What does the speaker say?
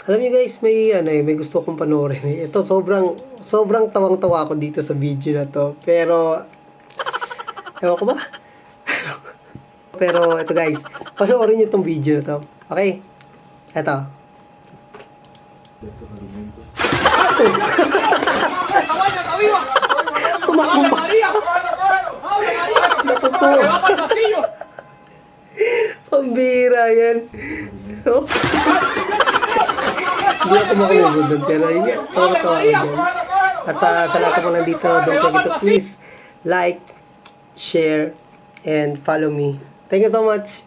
Alam niyo guys, may gusto kong panoorin eh. Ito, sobrang tawang-tawa ako dito sa video na to. Pero, ewan ko ba? Pero, ito guys, panoorin niyo tong video na to. Okay? Ito. Tumakbo pa. Natutuwa. Pambira yan. Oh. Hindi ako makalabod doon, pero yun nga, tawa-tawa ako dyan. At sa lahat ko lang dito, don't forget to please like, share, and follow me. Thank you so much.